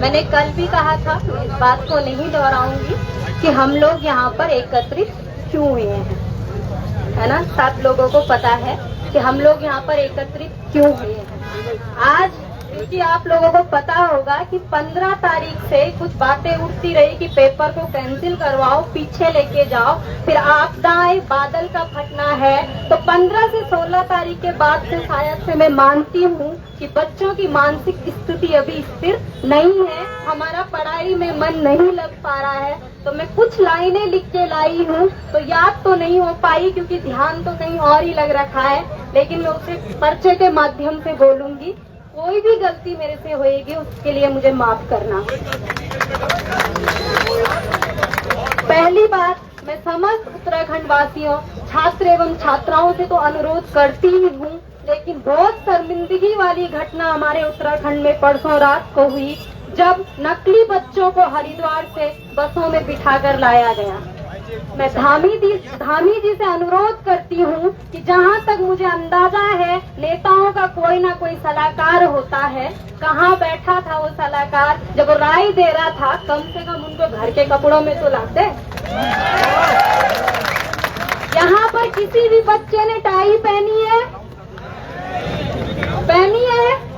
मैंने कल भी कहा था, इस बात को नहीं दोहराऊंगी कि हम लोग यहाँ पर एकत्रित क्यों हुए हैं, है ना। सब लोगों को पता है कि हम लोग यहाँ पर एकत्रित क्यों हुए हैं। आज क्योंकि आप लोगों को पता होगा कि 15 तारीख से कुछ बातें उठती रही कि पेपर को कैंसिल करवाओ, पीछे लेके जाओ, फिर आपदाएं, बादल का फटना है। तो 15 से 16 तारीख के बाद से शायद से मैं मानती हूँ कि बच्चों की मानसिक स्थिति अभी स्थिर नहीं है, हमारा पढ़ाई में मन नहीं लग पा रहा है। तो मैं कुछ लाइनें लिख के लाई हूँ, तो याद तो नहीं हो पाई क्योंकि ध्यान तो कहीं और ही लग रखा है, लेकिन मैं उसे पर्चे के माध्यम से बोलूंगी। कोई भी गलती मेरे से होएगी उसके लिए मुझे माफ करना। पहली बात, मैं समस्त उत्तराखंड वासियों, छात्र एवं छात्राओं से तो अनुरोध करती ही हूँ, लेकिन बहुत शर्मिंदगी वाली घटना हमारे उत्तराखंड में परसों रात को हुई, जब नकली बच्चों को हरिद्वार से बसों में बिठाकर लाया गया। मैं धामी जी से अनुरोध करती हूँ कि जहाँ तक मुझे अंदाजा है, नेताओं का कोई ना कोई सलाहकार होता है। कहाँ बैठा था वो सलाहकार जब वो राय दे रहा था? कम से कम उनको घर के कपड़ों में तो लाते। यहाँ पर किसी भी बच्चे ने टाई पहनी है? पहनी है?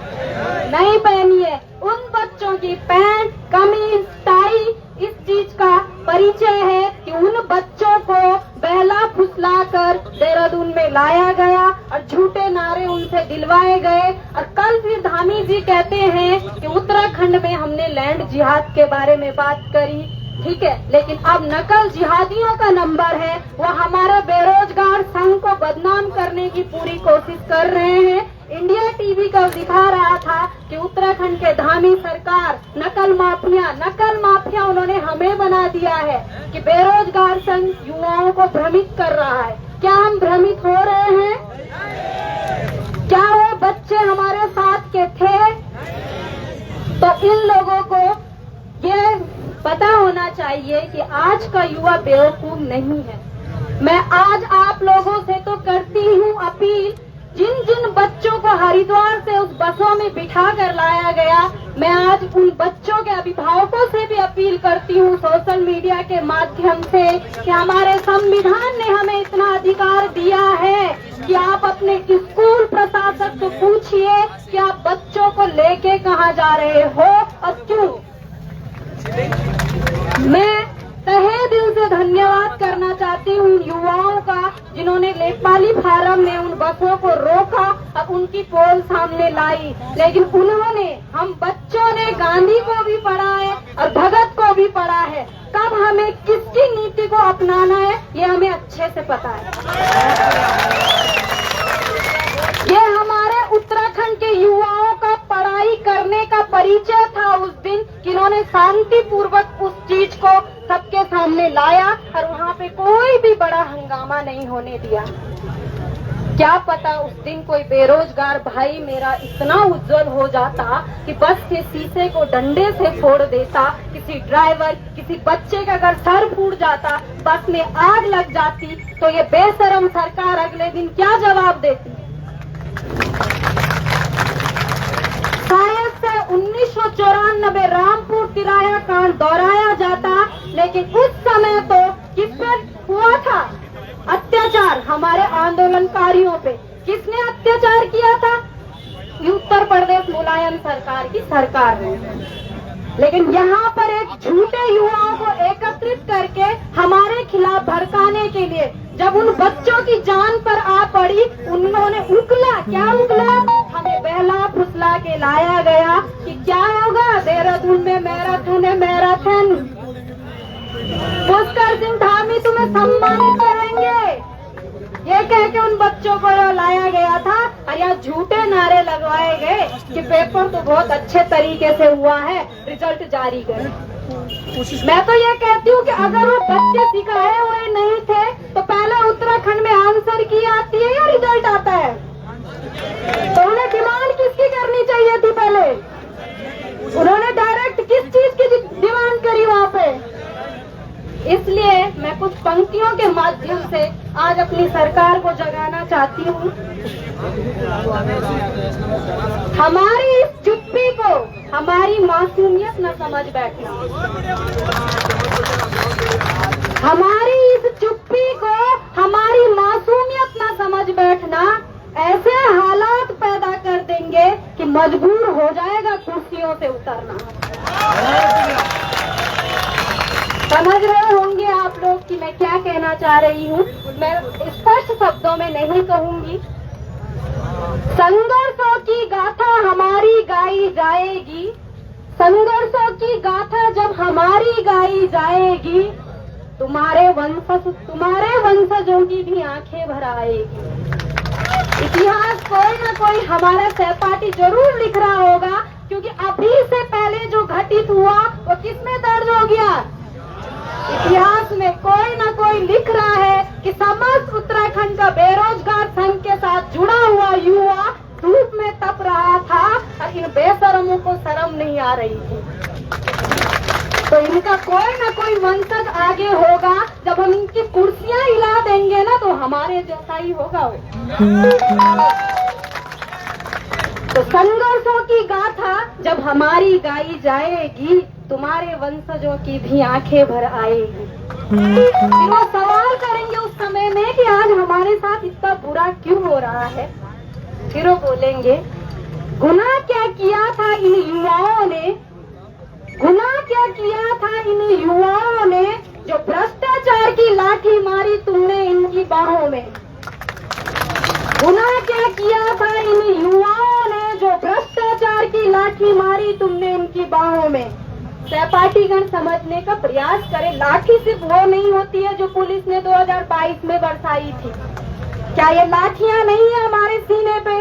नहीं पहनी है। उन बच्चों की पैंट, कमीज, टाई इस चीज का परिचय है कि उन बच्चों को बहला फुसलाकर देहरादून में लाया गया और झूठे नारे उनसे दिलवाए गए। और कल फिर धामी जी कहते हैं कि उत्तराखंड में हमने लैंड जिहाद के बारे में बात करी, ठीक है, लेकिन अब नकल जिहादियों का नंबर है। वो हमारा बेरोजगार संघ को बदनाम करने की पूरी कोशिश कर रहे हैं। इंडिया टीवी का दिखा रहा था कि उत्तराखंड के धामी सरकार नकल माफिया उन्होंने हमें बना दिया है कि बेरोजगार संघ युवाओं को भ्रमित कर रहा है। क्या हम भ्रमित हो रहे हैं? क्या वो बच्चे हमारे साथ के थे? तो इन लोगों को ये पता होना चाहिए कि आज का युवा बेवकूफ नहीं है। मैं आज आप लोगों से तो करती हूँ अपील, जिन जिन बच्चों को हरिद्वार से उस बसों में बिठा कर लाया गया, मैं आज उन बच्चों के अभिभावकों से भी अपील करती हूँ सोशल मीडिया के माध्यम से कि हमारे संविधान ने हमें इतना अधिकार दिया है कि आप अपने स्कूल प्रशासक से पूछिए कि आप बच्चों को लेके कहाँ जा रहे हो और क्यों। मैं तहे दिल से धन्यवाद करना चाहती हूँ युवाओं का, जिन्होंने नेपाली फार्म में उन बसों को रोका और उनकी पोल सामने लाई। लेकिन उन्होंने, हम बच्चों ने गांधी को भी पढ़ा है और भगत को भी पढ़ा है। कब हमें किसकी नीति को अपनाना है ये हमें अच्छे से पता है। ये हमारे उत्तराखंड के युवाओं का पढ़ाई करने का परिचय था उस दिन कि इन्होंने शांति पूर्वक उस चीज को सबके सामने लाया और वहाँ पे कोई भी बड़ा हंगामा नहीं होने दिया। क्या पता उस दिन कोई बेरोजगार भाई मेरा इतना उज्जवल हो जाता कि बस के शीशे को डंडे से फोड़ देता, किसी ड्राइवर, किसी बच्चे का अगर सर फूट जाता, बस में आग लग जाती, तो ये बेशरम सरकार अगले दिन क्या जवाब देती? शायद से 1994 रामपुर तिराया कांड दोहराया जाता, लेकिन उस समय तो किस पर हुआ था अत्याचार? हमारे आंदोलनकारियों पे। किसने अत्याचार किया था? उत्तर प्रदेश मुलायम सरकार की सरकार ने। लेकिन यहाँ पर एक झूठे युवाओं को एकत्रित करके हमारे खिलाफ भड़काने के लिए जब उन बच्चों की जान पर आ पड़ी, उन्होंने उकला। क्या उकला? हमें बहला फुसला के लाया गया कि क्या होगा देहरादून में मैराथन। पुष्कर सिंह धामी तुम्हें सम्मानित करेंगे, ये कह के उन बच्चों को लाया गया था और यहाँ झूठे नारे लगवाए गए कि पेपर तो बहुत अच्छे तरीके से हुआ है, रिजल्ट जारी करें। मैं तो ये कहती हूँ कि अगर वो बच्चे सिखाए हुए नहीं थे तो पहले उत्तराखंड में आंसर की आती है या रिजल्ट आता है? तो उन्हें डिमांड किसकी करनी चाहिए थी? पहले उन्होंने डायरेक्ट किस चीज की डिमांड करी वहाँ पे? इसलिए मैं कुछ पंक्तियों के माध्यम से आज अपनी सरकार को जगाना चाहती हूँ। हमारी इस चुप्पी को हमारी मासूमियत न समझ बैठना, हमारी इस चुप्पी को हमारी मासूमियत न समझ बैठना। ऐसे हालात पैदा कर देंगे कि मजबूर हो जाएगा कुर्सियों से उतरना। समझ रहे होंगे आप लोग कि मैं क्या कहना चाह रही हूँ। मैं स्पष्ट शब्दों में नहीं कहूंगी। संघर्षों की गाथा हमारी गाई जाएगी, संघर्षों की गाथा जब हमारी गाई जाएगी, तुम्हारे वंशजों की भी आंखें भर आएगी। इतिहास कोई न कोई हमारा सहपाठी जरूर लिख रहा होगा, क्योंकि अभी से पहले जो घटित हुआ वो किसमें दर्ज हो गया? इतिहास में कोई न कोई लिख रहा है कि समस्त उत्तराखंड का बेरोजगार संघ के साथ जुड़ा हुआ युवा धूप में तप रहा था और इन बेशरमों को शर्म नहीं आ रही थी। तो इनका कोई न कोई वंशज आगे होगा। जब हम इनकी कुर्सियां हिला देंगे ना तो हमारे जैसा ही होगा वो। तो संघर्षों की गाथा जब हमारी गाई जाएगी, तुम्हारे वंशजों की भी आंखें भर आएगी। फिर वो सवाल करेंगे उस समय में कि आज हमारे साथ इतना बुरा क्यों हो रहा है। फिर वो बोलेंगे, गुनाह क्या किया था इन युवाओं ने, गुनाह क्या किया था इन युवाओं ने, जो भ्रष्टाचार की लाठी मारी तुमने इनकी बाहों में। गुनाह क्या किया था इन युवाओं ने, जो भ्रष्टाचार की लाठी मारी तुमने इनकी बाहों में। सहपाठीगण समझने का प्रयास करें, लाठी सिर्फ वो नहीं होती है जो पुलिस ने 2022 में बरसाई थी। क्या ये लाठियां नहीं है हमारे सीने पे?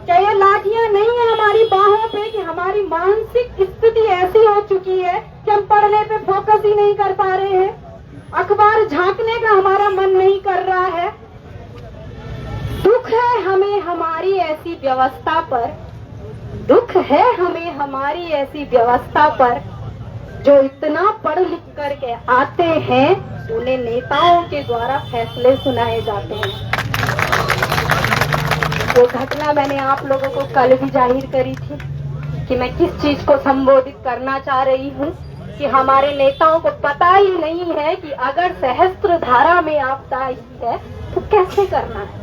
क्या ये लाठियां नहीं है हमारी बाहों पे? कि हमारी मानसिक स्थिति ऐसी हो चुकी है कि हम पढ़ने पे फोकस ही नहीं कर पा रहे हैं, अखबार झांकने का हमारा मन नहीं कर रहा है। दुख है हमें हमारी ऐसी व्यवस्था पर, दुख है हमें हमारी ऐसी व्यवस्था पर, जो इतना पढ़ लिख करके आते हैं उन्हें नेताओं के द्वारा फैसले सुनाए जाते हैं। वो घटना मैंने आप लोगों को कल भी जाहिर करी थी कि मैं किस चीज को संबोधित करना चाह रही हूँ, कि हमारे नेताओं को पता ही नहीं है कि अगर सहस्त्र धारा में आपदा आई है तो कैसे करना है,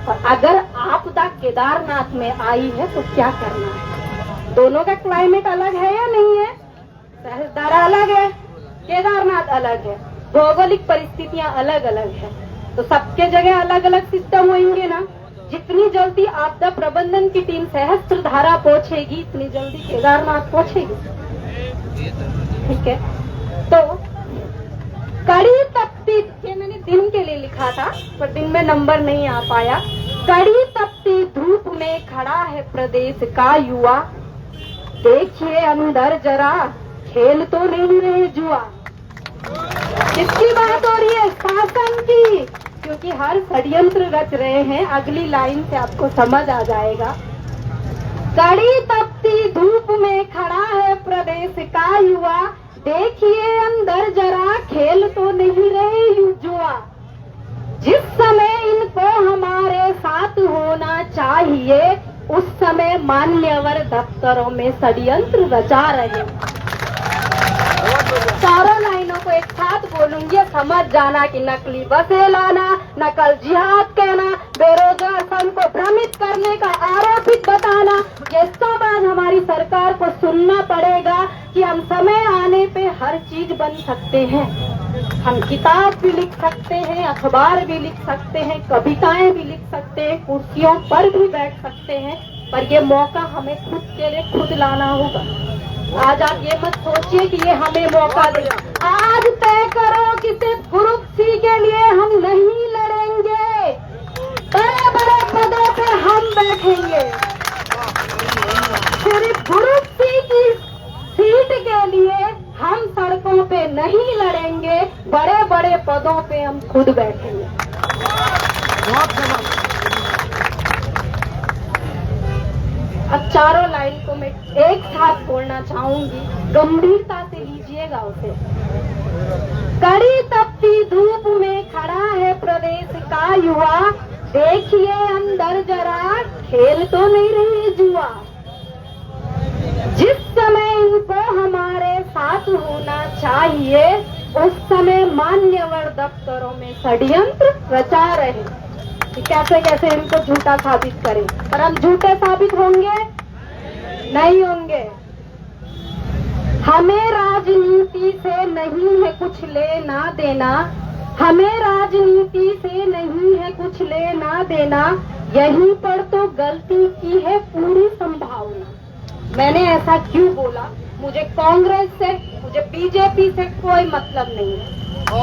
और अगर आपदा केदारनाथ में आई है तो क्या करना है। दोनों का क्लाइमेट अलग है या नहीं है? सहस्त्र धारा अलग है, केदारनाथ अलग है, भौगोलिक परिस्थितियां अलग अलग है, तो सबके जगह अलग अलग सिस्टम होंगे ना। जितनी जल्दी आपदा प्रबंधन की टीम सहस्त्र धारा पहुंचेगी, इतनी जल्दी केदारनाथ पहुंचेगी। ठीक है, तो कड़ी तपती, ये मैंने दिन के लिए लिखा था पर दिन में नंबर नहीं आ पाया। कड़ी तपती धूप में खड़ा है प्रदेश का युवा, देखिए अंदर जरा खेल तो नहीं रहे जुआ। किसकी बात हो रही है? शासन की, क्योंकि हर षड्यंत्र रच रहे हैं। अगली लाइन से आपको समझ आ जाएगा। कड़ी तपती धूप में खड़ा है प्रदेश का युवा, देखिए अंदर जरा खेल तो नहीं रहे जुआ। जिस समय इनको हमारे साथ होना चाहिए, उस समय मान्यवर दफ्तरों में षड्यंत्र रचा रहे। चारों लाइनों को एक साथ बोलूंगी, समझ जाना कि नकली बसें लाना, नकल जिहाद कहना, बेरोजगार संघ को भ्रमित करने का आरोपित बताना, ये सब आज हमारी सरकार को सुनना पड़ेगा कि हम समय आने पे हर चीज बन सकते हैं। हम किताब भी लिख सकते हैं, अखबार भी लिख सकते हैं, कविताएं भी लिख सकते हैं, कुर्सियों पर भी बैठ सकते हैं, पर ये मौका हमें खुद के लिए खुद लाना होगा। आज आप ये मत सोचिए कि ये हमें मौका दे। आज तय करो कि सिर्फ ग्रुप सी के लिए हम नहीं लड़ेंगे, बड़े बड़े पदों पे हम बैठेंगे। सिर्फ ग्रुप सी की सीट के लिए हम सड़कों पे नहीं लड़ेंगे, बड़े बड़े पदों पे हम खुद बैठेंगे। अब चारों लाइन को मैं एक साथ बोलना चाहूंगी, गंभीरता से लीजिएगा उसे। कड़ी तपती धूप में खड़ा है प्रदेश का युवा, देखिए अंदर जरा खेल तो नहीं रही जुआ। जिस समय इनको चाहिए उस समय मान्यवर दफ्तरों में षड्यंत्र रचा रहे कि कैसे कैसे इनको झूठा साबित करें, पर हम झूठे साबित होंगे नहीं होंगे। हमें राजनीति से नहीं है कुछ लेना देना, हमें राजनीति से नहीं है कुछ लेना देना, यहीं पर तो गलती की है पूरी संभावना। मैंने ऐसा क्यों बोला? मुझे कांग्रेस से, मुझे बीजेपी से कोई मतलब नहीं है,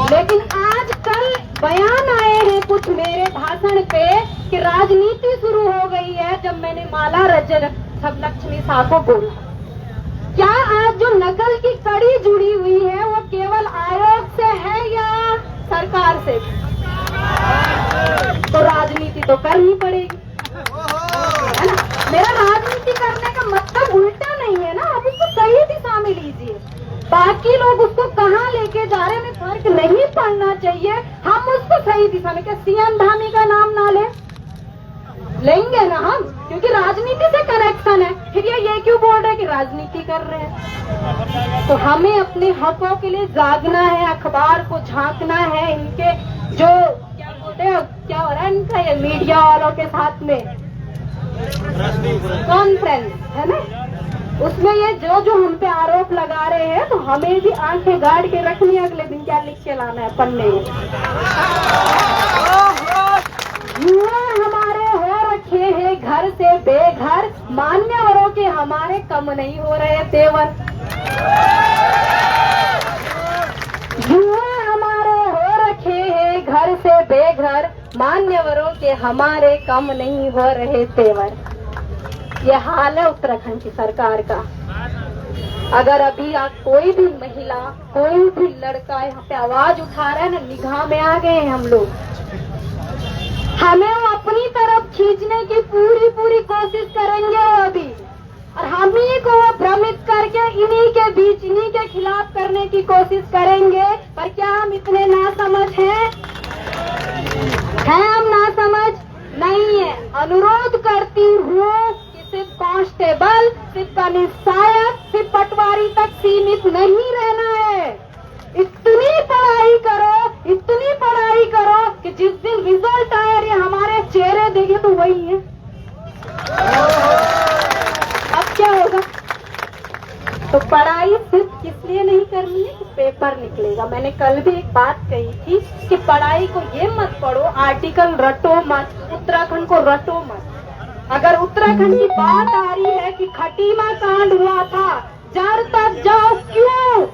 लेकिन आज कल बयान आए हैं कुछ मेरे भाषण पे कि राजनीति शुरू हो गई है। जब मैंने माला रजन सब लक्ष्मी शाह को बोला, क्या आज जो नकल की कड़ी जुड़ी हुई है वो केवल आयोग से है या सरकार से? तो राजनीति तो करनी पड़ेगी, है ना? मेरा राजनीति करने का मतलब उल्टा नहीं है ना, आप उसको सही दिशा में लीजिए। बाकी लोग उसको कहाँ लेके जा रहे हैं फर्क नहीं पड़ना चाहिए, हम उसको सही दिशा में। क्या सीएम धामी का नाम ना लेंगे ना हम, क्योंकि राजनीति से कनेक्शन है। फिर ये क्यों बोल रहे हैं कि राजनीति कर रहे हैं? तो हमें अपने हकों के लिए जागना है, अखबार को झांकना है। इनके जो क्या बोलते हैं, क्या हो रहा है इनका ये मीडिया वालों के साथ में कॉन्फ्रेंस है ना, उसमें ये जो हम पे आरोप लगा रहे हैं, तो हमें भी आंखें गाड़ के रखनी है, अगले दिन क्या लिख के लाना है पन्ने में। युवा हमारे हो रखे हैं घर से बेघर, मान्यवरों के हमारे कम नहीं हो रहे तेवर। युवा हमारे हो रखे हैं घर से बेघर, मान्यवरों के हमारे कम नहीं हो रहे तेवर। ये हाल है उत्तराखंड की सरकार का। अगर अभी कोई भी महिला, कोई भी लड़का यहाँ पे आवाज उठा रहा है ना, निगाह में आ गए हैं हम लोग। हमें वो अपनी तरफ खींचने की पूरी कोशिश करेंगे अभी, और हम ही को भ्रमित करके इन्हीं के बीच, इन्हीं के खिलाफ करने की कोशिश करेंगे। पर क्या हम इतने नासमझ हैं? हम नासमझ नहीं है। अनुरोध करती हूँ कि सिर्फ कांस्टेबल, सिर्फ पुलिस सहायक, सिर्फ पटवारी तक सीमित नहीं रहना है। इतनी पढ़ाई करो कि जिस दिन रिजल्ट आए और ये हमारे चेहरे देखे तो वही है। अब क्या होगा? तो पढ़ाई सिर्फ किस लिए नहीं करनी है कि पेपर निकलेगा। मैंने कल भी एक बात कही थी कि पढ़ाई को ये मत पढ़ो, आर्टिकल रटो मत, उत्तराखंड को रटो मत। अगर उत्तराखंड की बात आ रही है कि खटीमा कांड हुआ था, जड़ तक जाओ क्यों?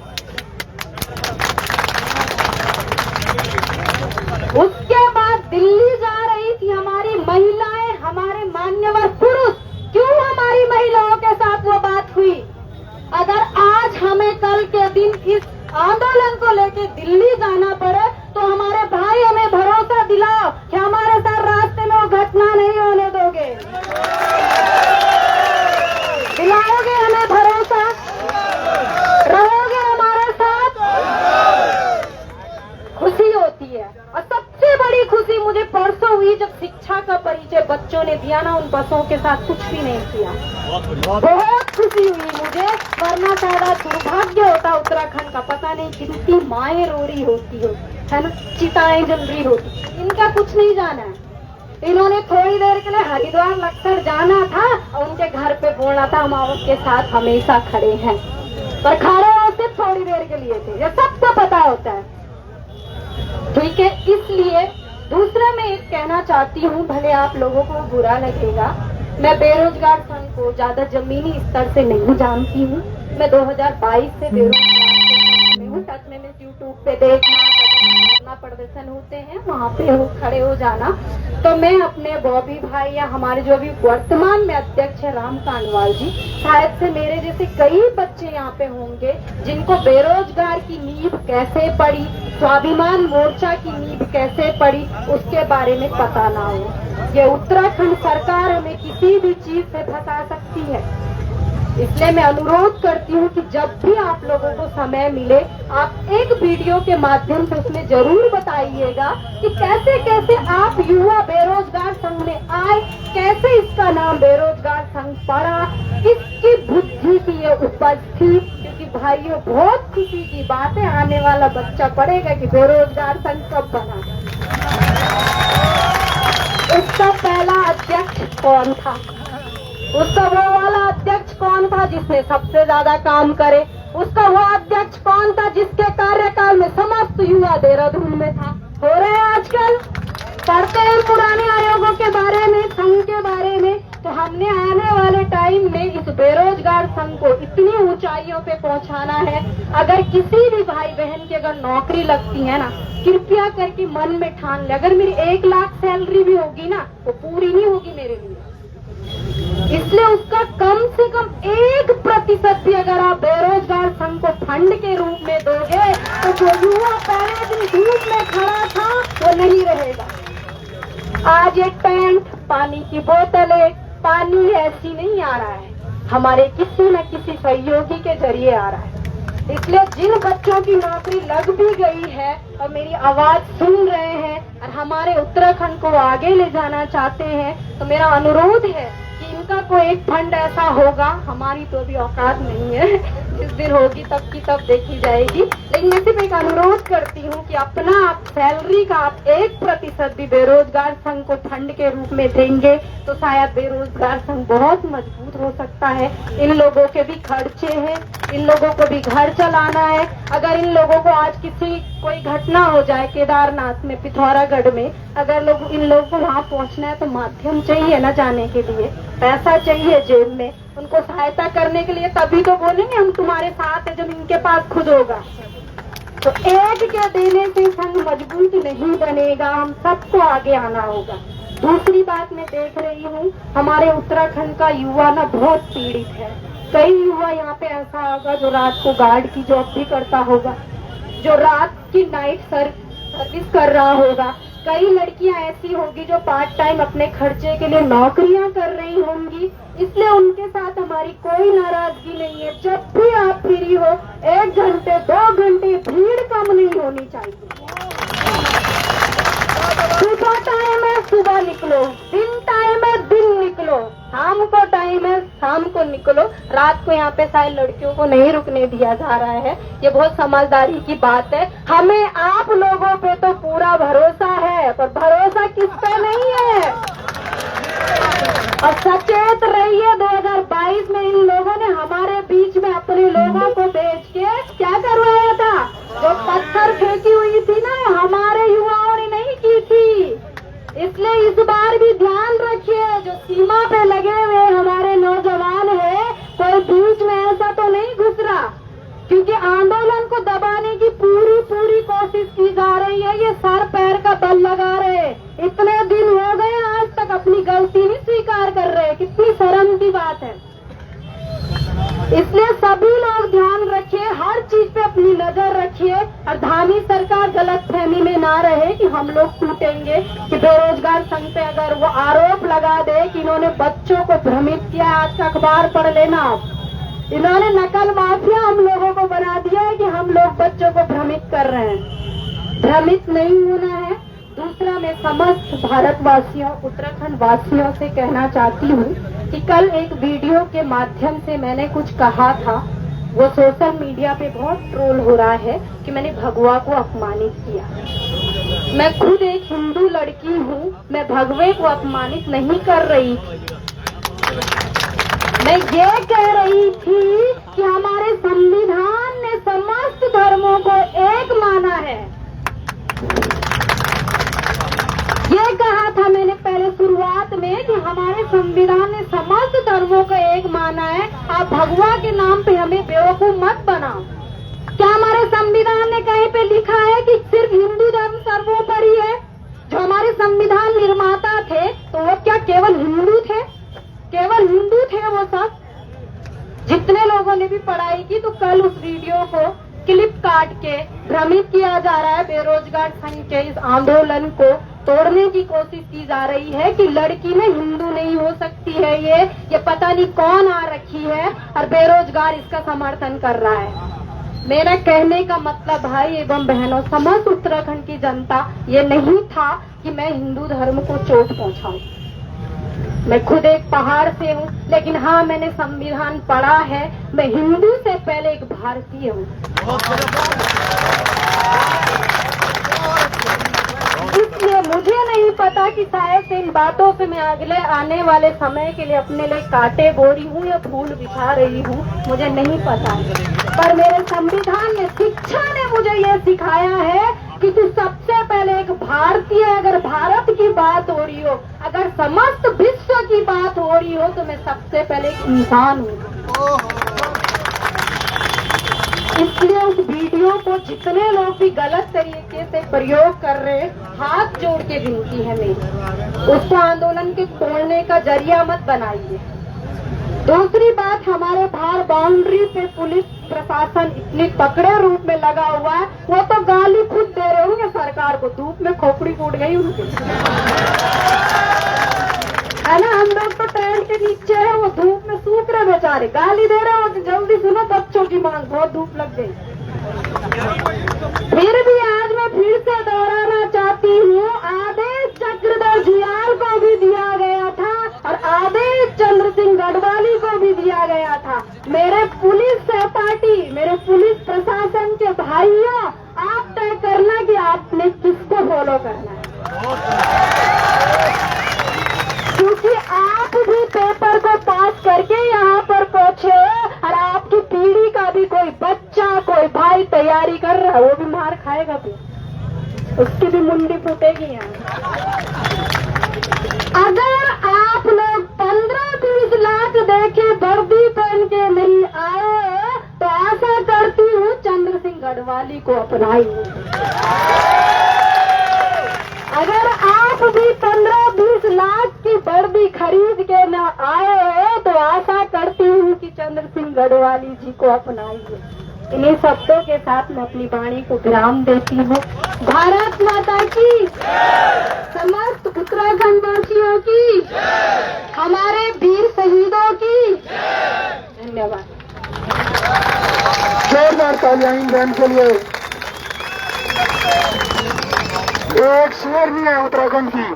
उसके बाद दिल्ली जा रही थी हमारी महिलाएं, हमारे मान्यवर पुरुष, क्यों हमारी महिलाओं के साथ वो बात हुई? अगर आज हमें कल के दिन इस आंदोलन को लेकर दिल्ली जाना पड़े, तो हमारे भाई हमें भरोसा दिलाओ कि हमारे साथ रास्ते में वो घटना नहीं होने दोगे। दिलाओगे हमें भरोसा? रहोगे हमारे साथ? खुशी होती है। और सबसे बड़ी खुशी मुझे परसों हुई जब शिक्षा का परिचय बच्चों ने दिया ना, उन बच्चों के साथ कुछ भी नहीं किया। बहुत खुशी हुई मुझे, वरना सारा दुर्भाग्य होता उत्तराखंड का। पता नहीं कितनी माएं रो रही होती हो, है ना, चिताएं जल रही होती। इनका कुछ नहीं जाना है। इन्होंने थोड़ी देर के लिए हरिद्वार लक्सर जाना था और उनके घर पे बोलना था हम आपके साथ हमेशा खड़े हैं, पर खड़े होते थोड़ी देर के लिए थे। ये सबको पता होता है, ठीक है। इसलिए दूसरा मैं एक कहना चाहती हूँ, भले आप लोगों को बुरा लगेगा, मैं बेरोजगार संघ को ज्यादा जमीनी स्तर से नहीं जानती हूँ। मैं 2022 से बेरोजगार में हूँ, टच में यूट्यूब पे देखना, प्रदर्शन होते हैं वहाँ पे खड़े हो जाना। तो मैं अपने बॉबी भाई या हमारे जो अभी वर्तमान में अध्यक्ष है राम कांडवाल जी, शायद से मेरे जैसे कई बच्चे यहाँ पे होंगे जिनको बेरोजगार की नींव कैसे पड़ी, स्वाभिमान मोर्चा की नींव कैसे पड़ी, उसके बारे में पता ना हो। ये उत्तराखंड सरकार हमें किसी भी चीज से फंसा सकती है। इसलिए मैं अनुरोध करती हूँ कि जब भी आप लोगों को समय मिले, आप एक वीडियो के माध्यम से उसमें जरूर बताइएगा कि कैसे कैसे आप युवा बेरोजगार संघ में आए, कैसे इसका नाम बेरोजगार संघ पड़ा, किसकी बुद्धि की ये उपज थी। क्योंकि भाइयों, बहुत खुशी की बात है, आने वाला बच्चा पढ़ेगा कि बेरोजगार संघ कब बना, उसका पहला अध्यक्ष कौन था, उसका वो वाला अध्यक्ष कौन था जिसने सबसे ज्यादा काम करे, उसका वो अध्यक्ष कौन था जिसके कार्यकाल में समस्त युवा देहरादून में था। हो रहे हैं आजकल, पढ़ते हैं पुराने आयोगों के बारे में, संघ के बारे में। तो हमने आने वाले टाइम में इस बेरोजगार संघ को इतनी ऊंचाइयों पे पहुंचाना है। अगर किसी भी भाई बहन की अगर नौकरी लगती है ना, कृपया करके मन में ठान ले, अगर मेरी 1 लाख सैलरी भी होगी ना, वो पूरी नहीं होगी मेरे लिए। इसलिए उसका कम से कम 1% भी अगर आप बेरोजगार संघ को फंड के रूप में दोगे, तो जो युवा पहले दिन धूप में खड़ा था वो नहीं रहेगा। आज ये टेंट, पानी की बोतलें, पानी ऐसी नहीं आ रहा है, हमारे किसी न किसी सहयोगी के जरिए आ रहा है। इसलिए जिन बच्चों की नौकरी लग भी गई है और मेरी आवाज सुन रहे हैं और हमारे उत्तराखंड को आगे ले जाना चाहते हैं, तो मेरा अनुरोध है कि इनका कोई एक फंड ऐसा होगा, हमारी तो भी औकात नहीं है, जिस दिन होगी तब की तब देखी जाएगी। लेकिन मैं सिर्फ एक अनुरोध करती हूँ कि अपना आप सैलरी का आप 1% भी बेरोजगार संघ को फंड के रूप में देंगे, तो शायद बेरोजगार संघ बहुत मजबूत हो सकता है। इन लोगों के भी खर्चे हैं, इन लोगों को भी घर चलाना है। अगर इन लोगों को आज कोई घटना हो जाए केदारनाथ में, पिथौरागढ़ में, अगर इन लोगों को वहाँ पहुँचना है तो माध्यम चाहिए न जाने के लिए, पैसा चाहिए जेब में, उनको सहायता करने के लिए। तभी तो बोलेंगे हम तुम्हारे साथ है, जब इनके पास खुद होगा। तो एक के देने से संघ मजबूत नहीं बनेगा, हम सबको आगे आना होगा। दूसरी बात मैं देख रही हूँ, हमारे उत्तराखंड का युवा ना बहुत पीड़ित है। कई युवा यहाँ पे ऐसा होगा जो रात को गार्ड की जॉब भी करता होगा, जो रात की नाइट सर्विस कर रहा होगा। कई लड़कियां ऐसी होगी जो पार्ट टाइम अपने खर्चे के लिए नौकरियां कर रही होंगी। इसलिए उनके साथ हमारी कोई नाराजगी नहीं है। जब भी आप फ्री हो, 1 घंटे 2 घंटे, भीड़ कम नहीं होनी चाहिए। सुबह टाइम है सुबह निकलो, दिन टाइम है दिन निकलो, शाम को टाइम है शाम को निकलो। रात को यहाँ पे शायद लड़कियों को नहीं रुकने दिया जा रहा है, ये बहुत समझदारी की बात है। हमें आप लोगों पे तो पूरा भरोसा है, पर भरोसा किस पे नहीं है। और सचेत रहिए, 2022 में इन लोगों ने हमारे बीच में अपने लोगों को बेच के क्या करवाया था। जो पत्थर फेंकी हुई थी ना, हमारे युवाओं ने नहीं की थी। इसलिए इस बार भी ध्यान रखिए, जो सीमा पे लगे हुए हमारे नौजवान हैं, कोई बीच में ऐसा तो नहीं घुस रहा, क्योंकि आंदोलन को दबाने की पूरी कोशिश की जा रही है। ये सर पैर का बल लगा रहे, इतने दिन हो गए आज तक अपनी गलती नहीं स्वीकार कर रहे, कितनी शर्म की बात है। इसलिए सभी लोग ध्यान रखिए, हर चीज पे अपनी नजर रखिए, और धामी सरकार गलतफहमी में ना रहे कि हम लोग टूटेंगे। कि बेरोजगार संघ पे अगर वो आरोप लगा दे कि इन्होंने बच्चों को भ्रमित किया, आज का अखबार पढ़ लेना आप, इन्होंने नकल माफिया हम लोगों को बना दिया है कि हम लोग बच्चों को भ्रमित कर रहे हैं। भ्रमित नहीं होना है। दूसरा, मैं समस्त भारतवासियों, उत्तराखंड वासियों से कहना चाहती हूँ कि कल एक वीडियो के माध्यम से मैंने कुछ कहा था, वो सोशल मीडिया पे बहुत ट्रोल हो रहा है कि मैंने भगवा को अपमानित किया। मैं खुद एक हिंदू लड़की हूँ, मैं भगवे को अपमानित नहीं कर रही थी। मैं ये कह रही थी कि हमारे संविधान ने समस्त धर्मों को एक माना है। ये कहा था मैंने पहले शुरुआत में कि हमारे संविधान ने समस्त धर्मों को एक माना है। आप भगवा के नाम पे हमें बेवकूफ मत बनाओ। क्या हमारे संविधान ने कहीं पे लिखा है कि सिर्फ हिंदू धर्म सर्वोपरि है? जो हमारे संविधान निर्माता थे तो वो क्या केवल हिंदू थे? केवल हिंदू थे वो सब? जितने लोगों ने भी पढ़ाई की, तो कल उस वीडियो को क्लिप काट के भ्रमित किया जा रहा है बेरोजगार संघ के इस आंदोलन को। तोड़ने की कोशिश की जा रही है कि लड़की में हिंदू नहीं हो सकती है। ये पता नहीं कौन आ रखी है और बेरोजगार इसका समर्थन कर रहा है। मेरा कहने का मतलब भाई एवं बहनों, समस्त उत्तराखंड की जनता, ये नहीं था कि मैं हिंदू धर्म को चोट पहुंचाऊं। मैं खुद एक पहाड़ से हूँ, लेकिन हाँ मैंने संविधान पढ़ा है। मैं हिंदू से पहले एक भारतीय हूँ। इसलिए मुझे नहीं पता कि शायद से इन बातों पे मैं अगले आने वाले समय के लिए अपने लिए कांटे बो रही हूँ या फूल बिछा रही हूँ, मुझे नहीं पता। पर मेरे संविधान ने, शिक्षा ने मुझे ये सिखाया है कि तू सबसे पहले एक भारतीय, अगर भारत की बात हो रही हो, अगर समस्त विश्व की बात हो रही हो, तो मैं सबसे पहले एक इंसान हूँ। इसलिए उस वीडियो को जितने लोग भी गलत तरीके से प्रयोग कर रहे हैं, हाथ जोड़ के विनती है मेरी, उसको आंदोलन के तोड़ने का जरिया मत बनाइए। दूसरी बात, हमारे बाहर बाउंड्री पे पुलिस प्रशासन इतनी तकड़े रूप में लगा हुआ है, वो तो गाली खुद दे रहे होंगे सरकार को, धूप में खोपड़ी फूट गई उनकी, है ना। हम लोग तो टेंट के नीचे है, वो धूप में सूख रहे बेचारे, गाली दे रहे हो कि जल्दी सुनो बच्चों की मांग, बहुत धूप लग गई। फिर भी आज मैं फिर से दोहराना चाहती हूँ, आदेश चक्रधर जुयाल को भी दिया गया था और आदेश चंद्र सिंह गढ़वाली को भी दिया गया था। मेरे पुलिस सहपाठी, मेरे पुलिस प्रशासन के भाइयों, आप तय करना कि आपने किसको फॉलो करना है, क्योंकि आप भी पेपर को पास करके यहाँ पर पहुंचे और आपकी पीढ़ी का भी कोई बच्चा, कोई भाई तैयारी कर रहा है, वो भी मार खाएगा, भी उसकी भी मुंडी फूटेगी यहाँ। अगर आप लोग 15-20 लाख देके वर्दी पहन के नहीं आए, तो आशा करती हूँ चंद्र सिंह गढ़वाली को अपनाइए। अगर आप भी 15-20 लाख की वर्दी खरीद के न आए, तो आशा करती हूँ कि चंद्र सिंह गढ़वाली जी को अपनाइए। इन्हीं शब्दों के साथ मैं अपनी वाणी को विराम देती हूँ। भारत माता की, समस्त उत्तराखंड वासियों की, हमारे वीर शहीदों की धन्यवाद। जोरदार तालियां इन बहन के लिए। एक शेर भी है उत्तराखंड की।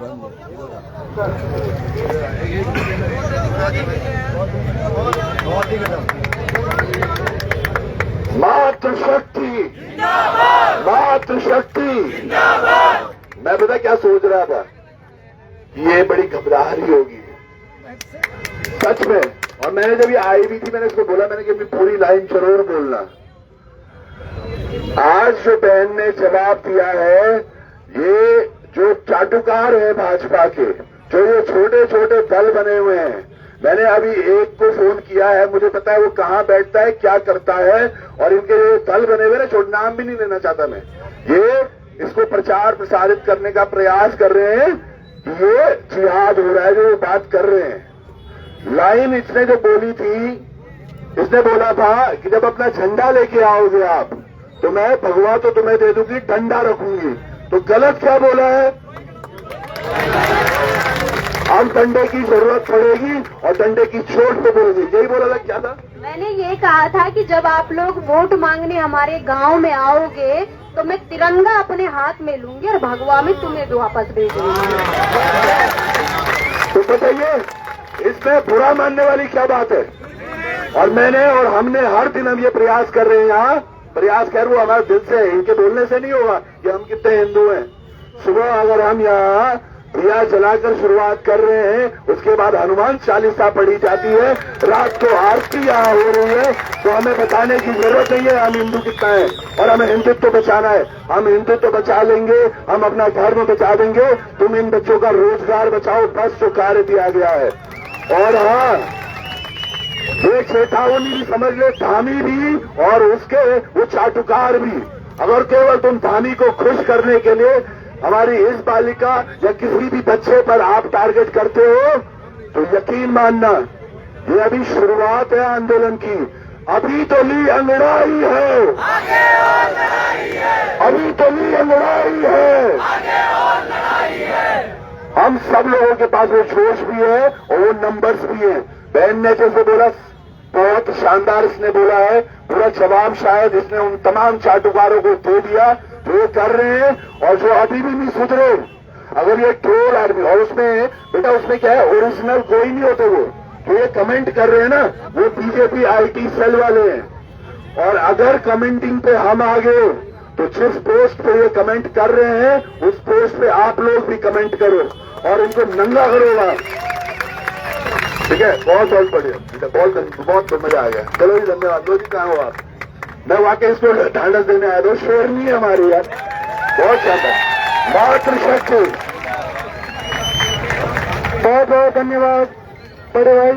मातृशक्ति, मातृशक्ति। मैं पता क्या सोच रहा था, ये बड़ी घबराहट होगी सच में। और मैंने जब ये आई भी थी, मैंने इसको बोला, मैंने कि अपनी पूरी लाइन जरूर बोलना। आज जो बहन ने जवाब दिया है, ये जो चाटुकार है भाजपा के, जो ये छोटे छोटे दल बने हुए हैं, मैंने अभी एक को फोन किया है, मुझे पता है वो कहाँ बैठता है, क्या करता है, और इनके जो दल बने हुए ना, छोटे नाम भी नहीं लेना चाहता मैं, ये इसको प्रचार प्रसारित करने का प्रयास कर रहे हैं। ये जिहाद हो रहा है जो बात कर रहे हैं। लाइन इसने जो बोली थी, इसने बोला था कि जब अपना झंडा लेके आओगे आप, तो मैं भगवा तो तुम्हें दे दूंगी, डंडा रखूंगी। तो गलत क्या बोला है? हम डंडे की जरूरत पड़ेगी और डंडे की चोट पे बोलेंगे, यही बोला था। क्या था? मैंने ये कहा था कि जब आप लोग वोट मांगने हमारे गांव में आओगे, तो मैं तिरंगा अपने हाथ में लूंगी और भगवा में तुम्हें वापस भेज दूंगी। तो बताइए, इसमें बुरा मानने वाली क्या बात है? और मैंने और हमने हर दिन हम ये प्रयास कर रहे हैं यहाँ, प्रयास कर वो हमारे दिल से, इनके बोलने से नहीं होगा कि हम कितने हिंदू हैं। सुबह अगर हम यहाँ दिया जलाकर शुरुआत कर रहे हैं, उसके बाद हनुमान चालीसा पढ़ी जाती है, रात को आरती यहाँ हो रही है, तो हमें बताने की जरूरत नहीं है हम हिंदू कितना है और हमें हिंदुत्व बचाना है। हम हिंदुत्व बचा लेंगे, हम अपना धर्म बचा देंगे। तुम इन बच्चों का रोजगार बचाओ, बस जो कार्य दिया गया है। और हाँ, ये चेतावनी भी समझ ले, धामी भी और उसके वो चाटुकार भी। अगर केवल तुम धामी को खुश करने के लिए हमारी इस बालिका या किसी भी बच्चे पर आप टारगेट करते हो, तो यकीन मानना ये अभी शुरुआत है आंदोलन की। अभी तो ली अंगड़ाई है, आगे और लड़ाई है। अभी तो ली अंगड़ाई है, आगे और लड़ाई है। हम सब लोगों के पास वो जोश भी है और वो नंबर्स भी हैं। बहन ने जैसे बोला, बहुत शानदार इसने बोला है, पूरा जवाब शायद इसने उन तमाम चाटुकारों को दे दिया जो ये कर रहे हैं और जो अभी भी नहीं सुधरे। अगर ये ट्रोल आदमी, और उसमें बेटा उसमें क्या है, ओरिजिनल कोई नहीं होते वो जो ये कमेंट कर रहे हैं ना, वो बीजेपी आईटी सेल वाले हैं। और अगर कमेंटिंग पे हम आ गए तो जिस पोस्ट पे ये कमेंट कर रहे हैं उस पोस्ट पे आप लोग भी कमेंट करो और इनको नंगा करोगा। ठीक है, बहुत बहुत बढ़िया, बहुत मजा आ गया। चलो जी, धन्यवाद। लो जी, कहाँ हो आप? मैं वाकई इसको ढांढस देने आया था, शेर नहीं है हमारी यार, बहुत शानदार, मातृशक्ति। बहुत बहुत धन्यवाद बड़े भाई।